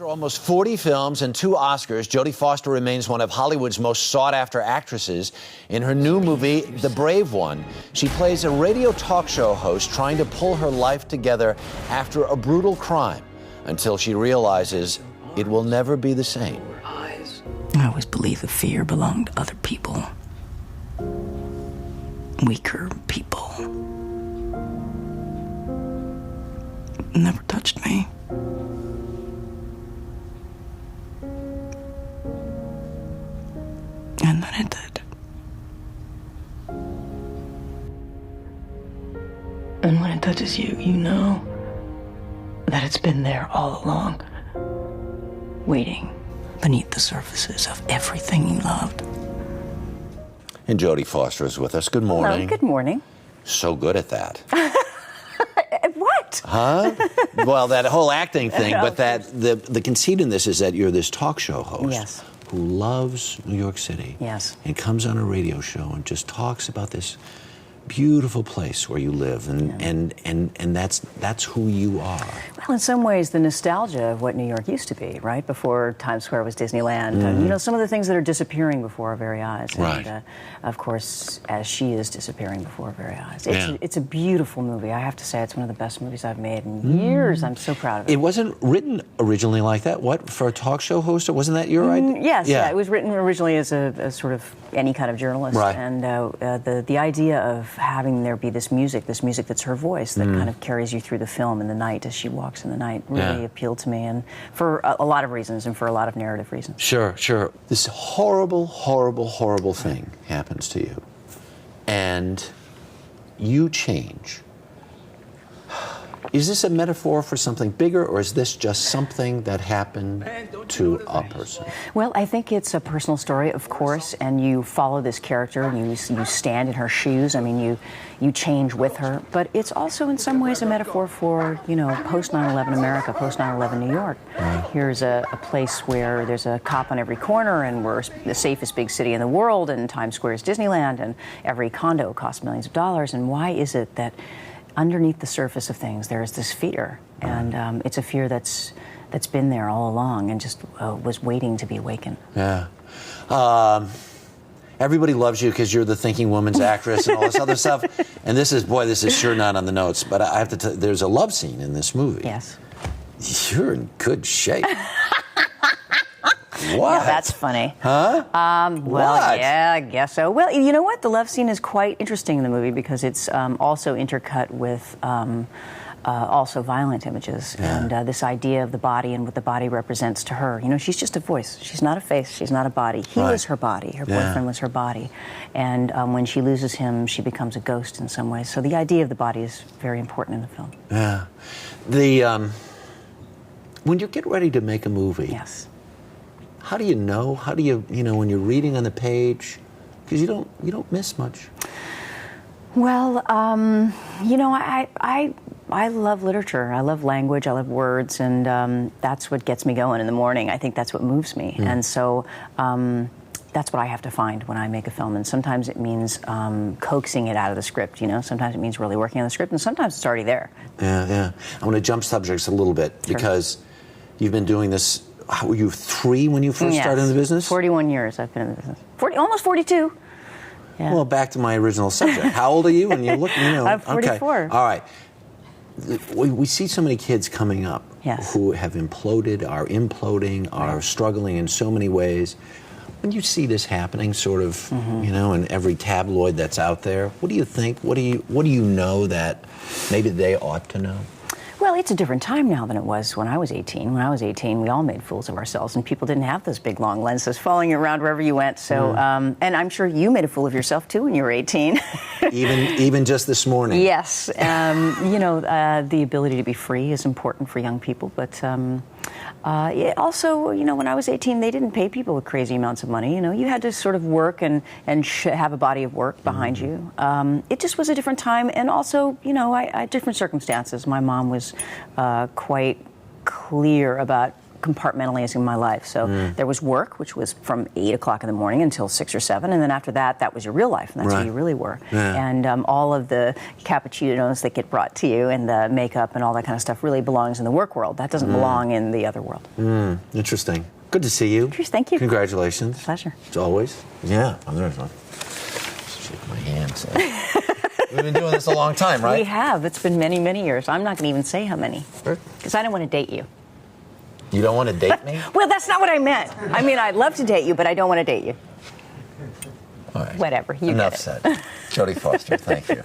After almost 40 films and 2 Oscars, Jodie Foster remains one of Hollywood's most sought-after actresses. In her new movie, The Brave One, she plays a radio talk show host trying to pull her life together after a brutal crime until she realizes it will never be the same. I always believed the fear belonged to other people. Weaker people. It never touched me. And then it did. And when it touches you, you know that it's been there all along, waiting beneath the surfaces of everything you loved. And Jodie Foster is with us. Good morning. Hello, good morning. So good at that. What? Huh? Well, that whole acting thing, but that the conceit in this is that you're this talk show host. Yes. Who loves New York City. Yes. And comes on a radio show and just talks about this beautiful place where you live, and that's who you are. Well, in some ways, the nostalgia of what New York used to be, right? Before Times Square was Disneyland. And, you know, some of the things that are disappearing before our very eyes. Right. And, of course, as she is disappearing before our very eyes. Yeah. It's a beautiful movie. I have to say, it's one of the best movies I've made in years. I'm so proud of it. It wasn't written originally like that, what, for a talk show host? Or wasn't that your idea? Yes, yeah. It was written originally as a sort of any kind of journalist. Right. And the idea of having there be this music that's her voice that kind of carries you through the film in the night as she walks in the night really appealed to me, and for a lot of reasons and for a lot of narrative reasons. Sure, sure. This horrible, horrible, horrible thing happens to you, and you change. Is this a metaphor for something bigger, or is this just something that happened to a person? Well, I think it's a personal story, of course, and you follow this character and you stand in her shoes. I mean, you change with her, but it's also in some ways a metaphor for, you know, post 9/11 America, post 9/11 New York. Here's a place where there's a cop on every corner, and we're the safest big city in the world, and Times Square is Disneyland, and every condo costs millions of dollars. And why is it that underneath the surface of things there is this fear, and it's a fear that's been there all along and just was waiting to be awakened. Yeah. Everybody loves you because you're the thinking woman's actress and all this other stuff. And this is sure not on the notes, but I have to tell you, there's a love scene in this movie. Yes. You're in good shape. What? Yeah, that's funny. Huh? Well, What? yeah, I guess so. Well, you know what? The love scene is quite interesting in the movie because it's also intercut with also violent images and this idea of the body and what the body represents to her. You know, she's just a voice. She's not a face. She's not a body. He was her body. Her boyfriend was her body. And when she loses him, she becomes a ghost in some ways. So the idea of the body is very important in the film. Yeah. The when you get ready to make a movie. Yes. How do you know? How do you know when you're reading on the page? Because you don't miss much. Well, you know, I love literature. I love language. I love words, and that's what gets me going in the morning. I think that's what moves me, and so that's what I have to find when I make a film. And sometimes it means coaxing it out of the script. You know, sometimes it means really working on the script, and sometimes it's already there. Yeah, yeah. I want to jump subjects a little bit because you've been doing this. Were you 3 when you first started in the business? 41 years I've been in the business. Almost 42. Yeah. Well, back to my original subject. How old are you? And you look, you know. I'm 44. Okay. All right. We see so many kids coming up who have imploded, are imploding, are struggling in so many ways. When you see this happening, sort of, you know, in every tabloid that's out there, what do you think? What do you know that maybe they ought to know? Well, it's a different time now than it was when I was 18. When I was 18, we all made fools of ourselves, and people didn't have those big, long lenses following you around wherever you went. So, and I'm sure you made a fool of yourself, too, when you were 18. even just this morning. Yes. You know, the ability to be free is important for young people, but it also, you know, when I was 18, they didn't pay people with crazy amounts of money. You know, you had to sort of work and have a body of work behind you. It just was a different time, and also, you know, I different circumstances. My mom was quite clear about compartmentalizing my life. So there was work, which was from 8 o'clock in the morning until 6 or 7, and then after that, that was your real life, and that's who you really were. Yeah. And all of the cappuccinos that get brought to you and the makeup and all that kind of stuff really belongs in the work world. That doesn't belong in the other world. Interesting. Good to see you. Thank you. Congratulations. Pleasure. As always. Yeah. I'm there. Shake my hand. So. We've been doing this a long time, right? We have. It's been many, many years. I'm not going to even say how many, because I don't want to date you. You don't want to date me? Well, that's not what I meant. I mean, I'd love to date you, but I don't want to date you. All right. Whatever. You Enough get it. said. Jodie Foster, thank you.